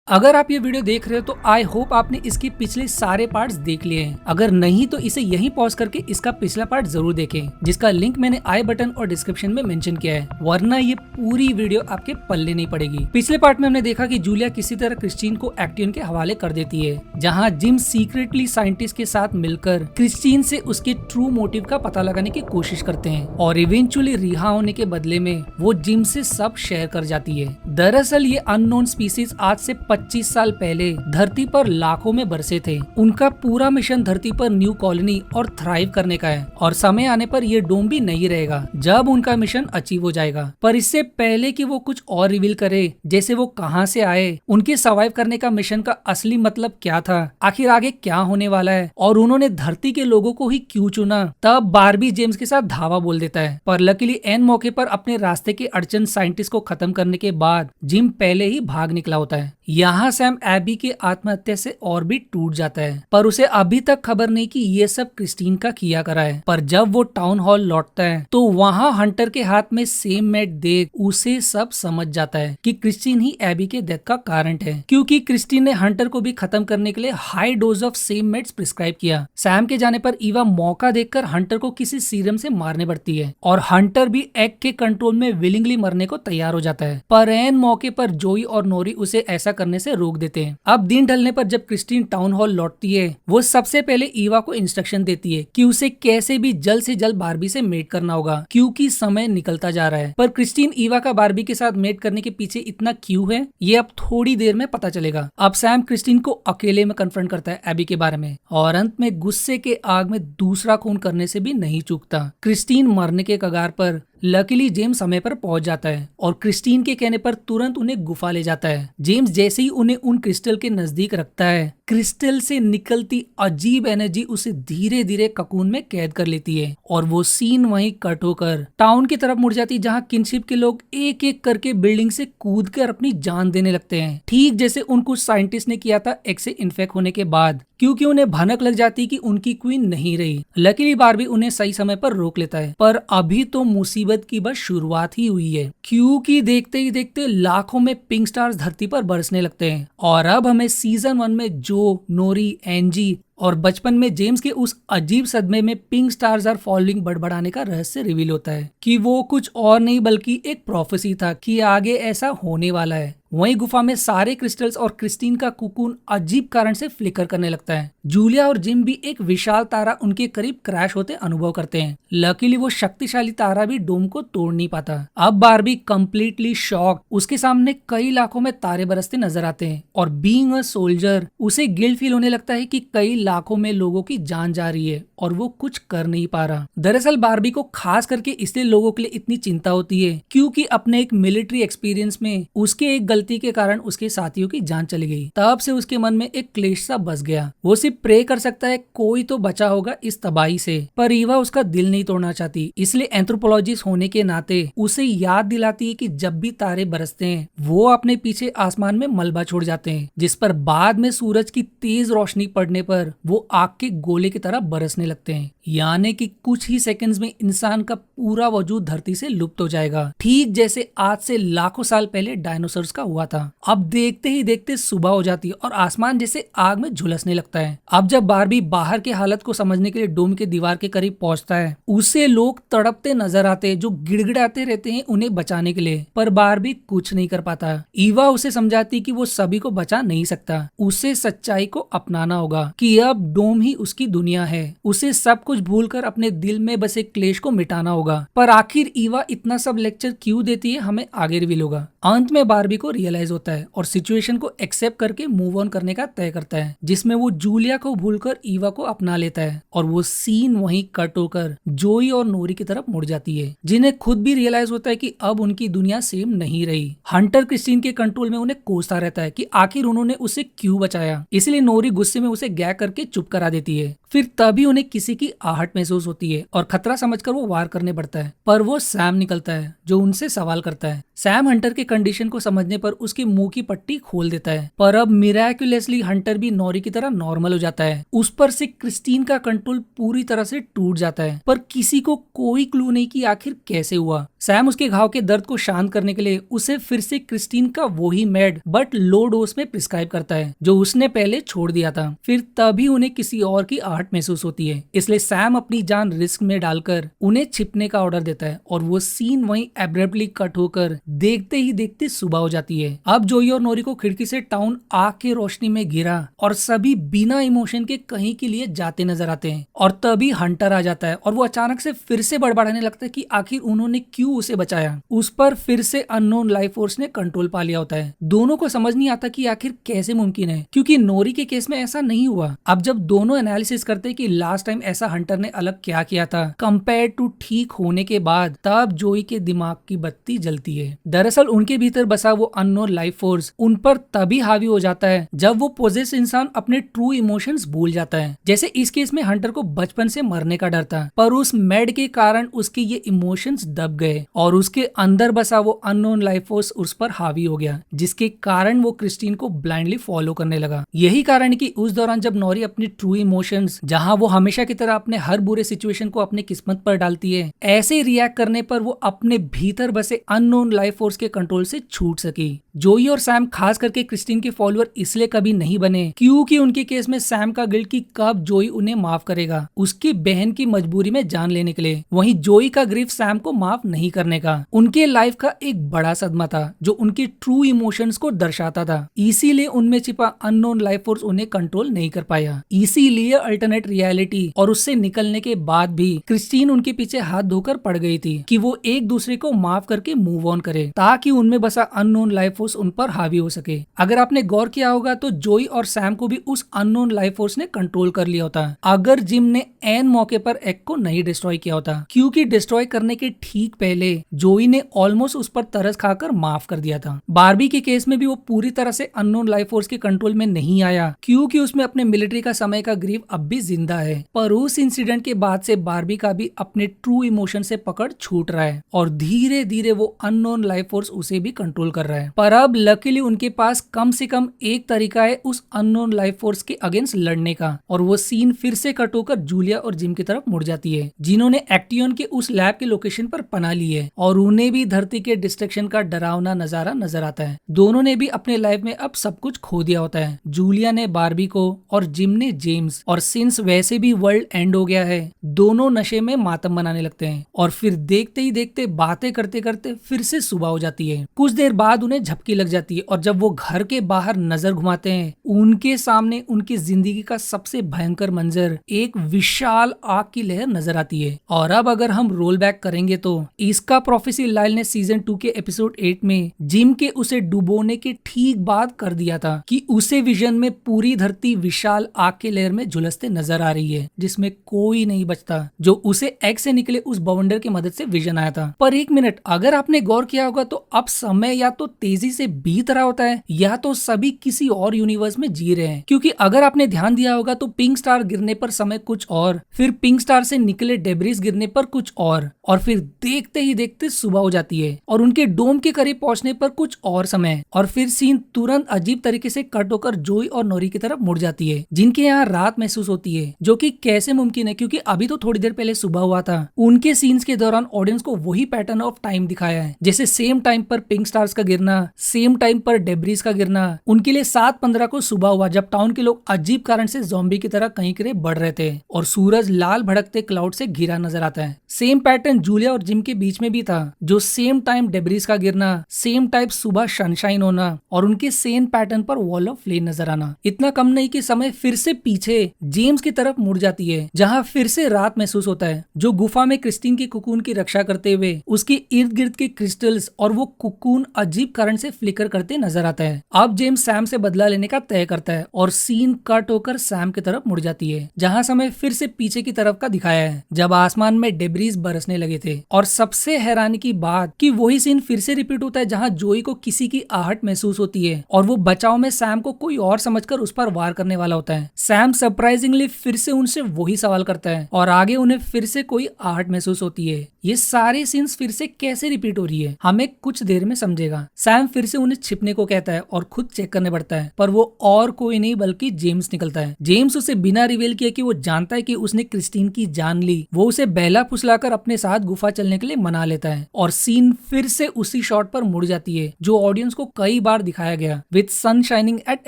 अगर आप ये वीडियो देख रहे हो तो आई होप आपने इसके पिछले सारे पार्ट्स देख लिए हैं। अगर नहीं तो इसे यहीं पॉज करके इसका पिछला पार्ट जरूर देखें, जिसका लिंक मैंने आई बटन और डिस्क्रिप्शन में मेंशन किया है, वरना ये पूरी वीडियो आपके पल्ले नहीं पड़ेगी। पिछले पार्ट में हमने देखा कि जूलिया किसी तरह क्रिस्टीन को एक्टियन के हवाले कर देती है, जहाँ जिम सीक्रेटली साइंटिस्ट के साथ मिलकर क्रिस्टीन से उसके ट्रू मोटिव का पता लगाने की कोशिश करते हैं और इवेंचुअली रिहा होने के बदले में वो जिम से सब शेयर कर जाती है। दरअसल ये अननोन स्पीसीज आज से 25 साल पहले धरती पर लाखों में बरसे थे। उनका पूरा मिशन धरती पर न्यू कॉलोनी और थ्राइव करने का है और समय आने पर ये डोम भी नहीं रहेगा जब उनका मिशन अचीव हो जाएगा। पर इससे पहले कि वो कुछ और रिवील करे, जैसे वो कहां से आए, उनके सर्वाइव करने का मिशन का असली मतलब क्या था, आखिर आगे क्या होने वाला है और उन्होंने धरती के लोगों को ही क्यों चुना, तब बारबी जेम्स के साथ धावा बोल देता है। पर लकीली एन मौके पर अपने रास्ते के अड़चन साइंटिस्ट को खत्म करने के बाद जिम पहले ही भाग निकला होता है। यहाँ सैम एबी के आत्महत्या से और भी टूट जाता है, पर उसे अभी तक खबर नहीं कि ये सब क्रिस्टीन का किया करा है। पर जब वो टाउन हॉल लौटता है तो वहाँ हंटर के हाथ में सेम मेट देख उसे सब समझ जाता है कि क्रिस्टीन ही एबी के डेथ का कारण है, क्योंकि क्रिस्टीन ने हंटर को भी खत्म करने के लिए हाई डोज ऑफ सेम मेट्स प्रिस्क्राइब किया। सैम के जाने पर ईवा मौका देखकर हंटर को किसी सीरम से मारने पड़ती है और हंटर भी एग के कंट्रोल में विलिंगली मरने को तैयार हो जाता है। पर एन मौके पर जोई और नोरी उसे ऐसा करने से रोक देते हैं। अब दिन ढलने पर जब क्रिस्टीन टाउन हॉल लौटती है, वो सबसे पहले ईवा को इंस्ट्रक्शन देती है कि उसे कैसे भी जल्द से जल्द बारबी से मेट करना होगा, क्योंकि समय निकलता जा रहा है। पर क्रिस्टीन ईवा का बारबी के साथ मेट करने के पीछे इतना क्यों है, ये अब थोड़ी देर में पता चलेगा। अब सैम क्रिस्टीन को अकेले में कन्फ्रंट करता है एबी के बारे में और अंत में गुस्से के आग में दूसरा खून करने से भी नहीं चूकता। क्रिस्टीन मरने के कगार पर लकीली जेम्स समय पर पहुंच जाता है और क्रिस्टीन के कहने पर तुरंत उन्हें गुफा ले जाता है। जेम्स जैसे ही उन्हें उन क्रिस्टल के नजदीक रखता है, क्रिस्टल से निकलती अजीब एनर्जी उसे धीरे धीरे ककून में कैद कर लेती है और वो सीन वहीं कट होकर टाउन की तरफ मुड़ जाती है, जहां किनशिप के लोग एक एक करके बिल्डिंग से कूद कर अपनी जान देने लगते हैं, ठीक जैसे उन कुछ साइंटिस्ट ने किया था एग से इन्फेक्ट होने के बाद, क्योंकि उन्हें भनक लग जाती कि उनकी क्वीन नहीं रही। लकीली बारबी उन्हें सही समय पर रोक लेता है, पर अभी तो मुसीबत की बस शुरुआत ही हुई है, क्योंकि देखते ही देखते लाखों में पिंक स्टार्स धरती पर बरसने लगते हैं। और अब हमें सीजन 1 में जो, नोरी, एंजी और बचपन में जेम्स के उस अजीब सदमे में पिंक स्टार्स आर फॉलोइंग बड़बड़ाने का रहस्य रिवील होता है कि वो कुछ और नहीं बल्कि एक प्रोफेसी था कि आगे ऐसा होने वाला है। वहीं गुफा में सारे क्रिस्टल्स और क्रिस्टीन का कुकून अजीब कारण से फ्लिकर करने लगता है। जूलिया और जिम भी एक विशाल तारा उनके करीब क्रैश होते अनुभव करते हैं। लकीली वो शक्तिशाली तारा भी डोम को तोड़ नहीं पाता। अब बारबी कंप्लीटली शॉक, उसके सामने कई लाखों में तारे बरसते नजर आते हैं और बीइंग अ सोल्जर उसे गिल्ट फील होने लगता है कि कई लाखों में लोगों की जान जा रही है और वो कुछ कर नहीं पा रहा। दरअसल बारबी को खास करके इसलिए लोगों के लिए इतनी चिंता होती है क्योंकि अपने एक मिलिट्री एक्सपीरियंस में उसके एक गलती के कारण उसके साथियों की जान चली गई। तब से उसके मन में एक क्लेश सा बस गया। वो सिर्फ प्रे कर सकता है कोई तो बचा होगा इस तबाही से, पर ईवा उसका दिल नहीं तोड़ना चाहती। इसलिए एंथ्रोपोलॉजिस्ट होने के नाते उसे याद दिलाती है कि जब भी तारे बरसते हैं वो अपने पीछे आसमान में मलबा छोड़ जाते हैं, जिस पर बाद में सूरज की तेज रोशनी पड़ने पर वो आग के गोले की तरह बरसने लगते हैं। यानी कि कुछ ही सेकंड्स में इंसान का पूरा वजूद धरती से लुप्त हो जाएगा, ठीक जैसे आज से लाखों साल पहले डायनासोर्स का हुआ था। अब देखते ही देखते सुबह हो जाती है और आसमान जैसे आग में झुलसने लगता है। अब जब बारबी बाहर की हालत को समझने के लिए डोम के दीवार के करीब पहुंचता है, उसे लोग तड़पते नजर आते हैं जो गिड़गिड़ाते रहते हैं उन्हें बचाने के लिए, पर बारबी कुछ नहीं कर पाता। ईवा उसे समझाती कि वो सभी को बचा नहीं सकता, उसे सच्चाई को अपनाना होगा कि अब डोम ही उसकी दुनिया है। उसे सब कुछ भूलकर अपने दिल में बसे क्लेश को मिटाना होगा। पर आखिर ईवा इतना सब लेक्चर क्यों देती है, हमें आगे रिवील होगा। अंत में बारबी को रियलाइज होता है और सिचुएशन को एक्सेप्ट करके मूव ऑन करने का तय करता है, जिसमें वो जूलिया को भूलकर ईवा को अपना लेता है और वो सीन वहीं कट होकर जोई और नोरी की तरफ मुड़ जाती है, जिन्हें खुद भी रियलाइज होता है कि अब उनकी दुनिया सेम नहीं रही। हंटर क्रिस्टीन के कंट्रोल में उन्हें कोसता रहता है कि आखिर उन्होंने उसे क्यों बचाया, इसलिए नोरी गुस्से में उसे गैग करके चुप करा देती है। फिर तभी उन्हें किसी की आहट महसूस होती है और खतरा समझकर वो वार करने बढ़ता है, पर वो सैम निकलता है जो उनसे सवाल करता है। सैम हंटर के कंडीशन को समझने पर उसके मुंह की पट्टी खोल देता है, पर अब मिराक्युलसली हंटर भी नोरी की तरह नॉर्मल हो जाता है। उस पर से क्रिस्टीन का कंट्रोल पूरी तरह से टूट जाता है, पर किसी को कोई क्लू नहीं कि आखिर कैसे हुआ। सैम उसके घाव के दर्द को शांत करने के लिए उसे फिर से क्रिस्टीन का वही मेड बट लो डोज में प्रिस्क्राइब करता है जो उसने पहले छोड़ दिया था। फिर तभी उन्हें किसी और की आहट महसूस होती है, इसलिए सैम अपनी जान रिस्क में डालकर उन्हें छिपने का ऑर्डर देता है और वो सीन वहीं एब्रप्टली कट होकर देखते ही देखते सुबह हो जाती है। अब जोई और नोरी को खिड़की से टाउन आग की रोशनी में घिरा और सभी बिना इमोशन के कहीं के लिए जाते नजर आते हैं और तभी हंटर आ जाता है और वो अचानक से फिर से बड़बड़ाने लगता है कि आखिर उन्होंने क्यों उसे बचाया। उस पर फिर से अननोन लाइफ फोर्स ने कंट्रोल पा लिया होता है। दोनों को समझ नहीं आता कि आखिर कैसे मुमकिन है, क्योंकि नोरी के केस में ऐसा नहीं हुआ। अब जब दोनों एनालिसिस करते हैं कि लास्ट टाइम ऐसा हंटर ने अलग क्या किया था कंपेयर टू ठीक होने के बाद, तब जोई के दिमाग की बत्ती जलती है। दरअसल उनके भीतर बसा वो अननोन लाइफ फोर्स उन पर तभी हावी हो जाता है जब वो पोजेस इंसान अपने ट्रू इमोशंस भूल जाता है। जैसे इस केस में हंटर को बचपन से मरने का डर था, पर उस मेड के कारण उसके ये इमोशंस दब गए और उसके अंदर बसा वो अननोन लाइफ फोर्स उस पर हावी हो गया, जिसके कारण वो क्रिस्टीन को ब्लाइंडली फॉलो करने लगा। यही कारण है कि उस दौरान जब नोरी अपनी ट्रू इमोशंस, जहां वो हमेशा की तरह अपने हर बुरे सिचुएशन को अपनी किस्मत पर डालती है, ऐसे रिएक्ट करने पर वो अपने भीतर बसे अननोन लाइफ फोर्स के कंट्रोल से छूट सकी। जोई और सैम खास करके क्रिस्टीन के फॉलोअर इसलिए कभी नहीं बने क्योंकि उनके केस में सैम का गिल्ट कि कब जोई उन्हें माफ करेगा, उसकी बहन की मजबूरी में जान लेने के लिए। वहीं जोई का ग्रीफ सैम को माफ नहीं करने का उनके लाइफ का एक बड़ा सदमा था जो उनके ट्रू इमोशंस को दर्शाता था। इसीलिए उनमें छिपा अननोन लाइफ फोर्स उन्हें कंट्रोल नहीं कर पाया। इसीलिए अल्टरनेट रियलिटी और उससे निकलने के बाद भी क्रिस्टीन उनके पीछे हाथ धोकर पड़ गई थी कि वो एक दूसरे को माफ करके मूव ऑन करे ताकि उनमें बसा अननोन लाइफ फोर्स उन पर हावी हो सके। अगर आपने गौर किया होगा तो जोई और सैम को भी उस अननोन लाइफ फोर्स ने कंट्रोल कर लिया होता अगर जिम ने एन मौके पर एग को नहीं डिस्ट्रॉय किया होता, क्योंकि डिस्ट्रॉय करने के ठीक पहले जोई ने ऑलमोस्ट उस पर तरस खाकर माफ कर दिया था। बार्बी के केस में भी वो पूरी तरह से अननोन लाइफ फोर्स के कंट्रोल में नहीं आया क्योंकि उसमें अपने मिलिट्री का समय का ग्रीव अब भी जिंदा है, पर उस इंसिडेंट के बाद से बार्बी का भी अपने ट्रू इमोशन से पकड़ छूट रहा है और धीरे धीरे वो अननोन लाइफ फोर्स उसे भी कंट्रोल कर रहा है। पर अब लकीली उनके पास कम से कम एक तरीका है उस अननोन लाइफ फोर्स के अगेंस्ट लड़ने का, और वो सीन फिर से कट होकर जूलिया और जिम की तरफ मुड़ जाती है, जिन्होंने एक्टियन के उस लैब के लोकेशन पर पनाह ली है और उन्हें भी धरती के डिस्ट्रक्शन का डरावना नजारा नजर आता है। दोनों ने भी अपने लाइफ में अब सब कुछ खो दिया होता है, जूलिया ने बार्बी को और जिम ने जेम्स, और सिंस वैसे भी वर्ल्ड एंड हो गया है, दोनों नशे में मातम मनाने लगते हैं और फिर देखते ही देखते बातें करते करते फिर से सुबह हो जाती है। कुछ देर बाद उन्हें झपकी लग जाती है और जब वो घर के बाहर नजर घुमाते हैं उनके सामने उनकी जिंदगी का सबसे भयंकर मंजर, एक विशाल आग की लहर नजर आती है। और अब अगर हम रोल बैक करेंगे तो इसका प्रोफेसी लाइल ने सीजन 2 के एपिसोड 8 में जिम के उसे डुबोने के ठीक बाद कर दिया था कि उसे विजन में पूरी धरती विशाल आग की लहर में झुलसते नजर आ रही है जिसमें कोई नहीं बचता, जो उसे एग से निकले उस बवंडर की मदद से विजन आया था। पर एक मिनट, अगर आपने गौर किया होगा तो अब समय या तो तेजी से बीत रहा होता है या तो सभी किसी और यूनिवर्स में जी रहे हैं, क्योंकि अगर आपने ध्यान दिया होगा तो पिंक स्टार गिरने पर समय कुछ और, फिर पिंक स्टार से निकले डेब्रिस गिरने पर कुछ और फिर देखते ही देखते सुबह हो जाती है और उनके डोम के करीब पहुंचने पर कुछ और समय, और फिर सीन तुरंत अजीब तरीके से कट होकर जोई और नोरी की तरफ मुड़ जाती है जिनके यहाँ रात महसूस होती है, जो कि कैसे मुमकिन है क्योंकि अभी तो थोड़ी देर पहले सुबह हुआ था। उनके सीन्स के दौरान ऑडियंस को वही पैटर्न ऑफ टाइम दिखाया है, जैसे सेम टाइम पर पिंक स्टार्स का गिरना, सेम टाइम पर डेब्रिस का गिरना। उनके लिए 7/15 को सुबह हुआ जब टाउन के लोग अजीब कारण से ज़ॉम्बी की तरह कहीं कहीं बढ़ रहे थे और सूरज लाल भड़कते क्लाउड से घिरा नजर आता है। सेम पैटर्न जूलिया और जिम के बीच में भी था, जो सेम टाइम डेब्रिस का गिरना, सेम टाइम सुबह सनशाइन होना और उनके सेम पैटर्न पर वॉल ऑफ फ्लेम नजर आना। इतना कम नहीं कि समय फिर से पीछे जेम्स की तरफ मुड़ जाती है जहाँ फिर से रात महसूस होता है, जो गुफा में क्रिस्टीन के कुकून की रक्षा करते हुए उसके इर्द गिर्द के क्रिस्टल्स और वो कुकून अजीब कारण से फ्लिकर करते नजर आता है। अब जेम्स सैम से बदला लेने का तय करता है और सीन कट होकर सैम की तरफ मुड़ जाती है जहाँ समय फिर से पीछे की तरफ का दिखाया है जब आसमान में डेब्रिस बरसने लगे थे। और सबसे हैरानी की बात कि वही सीन फिर से रिपीट होता है जहाँ जोई को किसी की आहट महसूस होती है और वो बचाव में सैम को कोई और समझकर उस पर वार करने वाला होता है। सैम सरप्राइजिंगली फिर से उनसे वही सवाल करता है और आगे उन्हें फिर से कोई आहट महसूस होती है। ये सारे सीन्स फिर से कैसे रिपीट हो रही है हमें कुछ देर में समझेगा। सैम फिर से उन्हें छिपने को कहता है और खुद चेक करने पड़ता है, पर वो और कोई नहीं बल्कि जेम्स निकलता है। जेम्स उसे बिना रिवील किए कि वो जानता है कि उसने क्रिस्टीन की जान ली, वो उसे बहला फुसलाकर अपने साथ गुफा चलने के लिए मना लेता है और सीन फिर से उसी शॉट पर मुड़ जाती है जो ऑडियंस को कई बार दिखाया गया, with sun shining at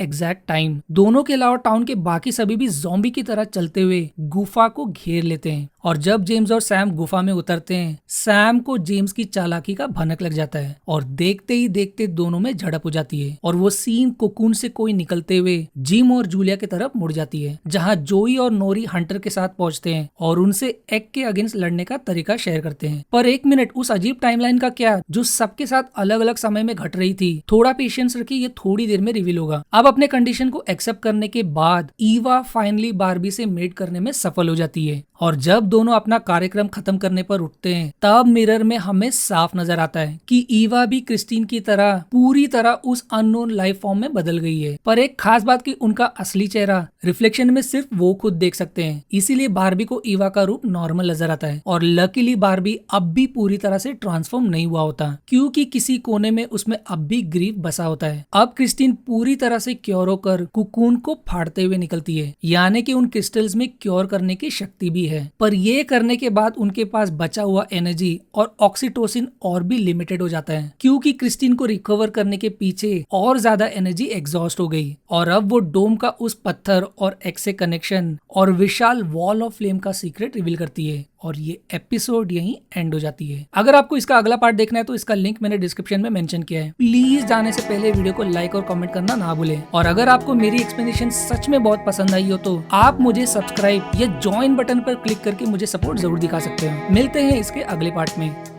exact time. दोनों के अलावा टाउन के बाकी सभी भी ज़ॉम्बी की तरह चलते हुए गुफा को घेर लेते हैं और जब जेम्स और सैम गुफा में उतरते हैं, सैम को जेम्स की चालाकी का भनक लग जाता है और देखते ही देखते दोनों में झड़प हो जाती है और वो सीन कोकून से कोई निकलते हुए जिम और जूलिया की तरफ मुड़ जाती है, जहां जोई और नोरी हंटर के साथ पहुंचते हैं और उनसे एग के अगेंस्ट लड़ने का तरीका शेयर करते हैं। पर एक मिनट, उस अजीब टाइमलाइन का क्या जो सबके साथ अलग अलग समय में घट रही थी? थोड़ा पेशेंस रखिए, ये थोड़ी देर में रिवील होगा। अब अपने कंडीशन को एक्सेप्ट करने के बाद ईवा फाइनली बार्बी से मेट करने में सफल हो जाती है और जब दोनों अपना कार्यक्रम खत्म करने पर उठते हैं, तब मिरर में हमें साफ नजर आता है कि ईवा भी क्रिस्टीन की तरह पूरी तरह उस अननोन लाइफ फॉर्म में बदल गई है। पर एक खास बात कि उनका असली चेहरा रिफ्लेक्शन में सिर्फ वो खुद देख सकते हैं, इसीलिए बार्बी को ईवा का रूप नॉर्मल नजर आता है और लकीली बार्बी अब भी पूरी तरह से ट्रांसफॉर्म नहीं हुआ होता, क्योंकि किसी कोने में उसमें अब भी ग्रीफ बसा होता है। अब क्रिस्टीन पूरी तरह से क्योर होकर कुकून को फाड़ते हुए निकलती है, यानी कि उन क्रिस्टल्स में क्योर करने की शक्ति भी है। पर ये करने के बाद उनके पास बचा हुआ एनर्जी और ऑक्सीटोसिन और भी लिमिटेड हो जाता है, क्योंकि क्रिस्टीन को रिकवर करने के पीछे और ज्यादा एनर्जी एग्जॉस्ट हो गई और अब वो डोम का उस पत्थर और एक्स से कनेक्शन और विशाल वॉल ऑफ फ्लेम का सीक्रेट रिवील करती है और ये एपिसोड यहीं एंड हो जाती है। अगर आपको इसका अगला पार्ट देखना है तो इसका लिंक मैंने डिस्क्रिप्शन में मेंशन किया है। प्लीज जाने से पहले वीडियो को लाइक और कमेंट करना ना भूलें और अगर आपको मेरी एक्सप्लेनेशन सच में बहुत पसंद आई हो तो आप मुझे सब्सक्राइब या ज्वाइन बटन पर क्लिक करके मुझे सपोर्ट जरूर दिखा सकते हैं। मिलते हैं इसके अगले पार्ट में।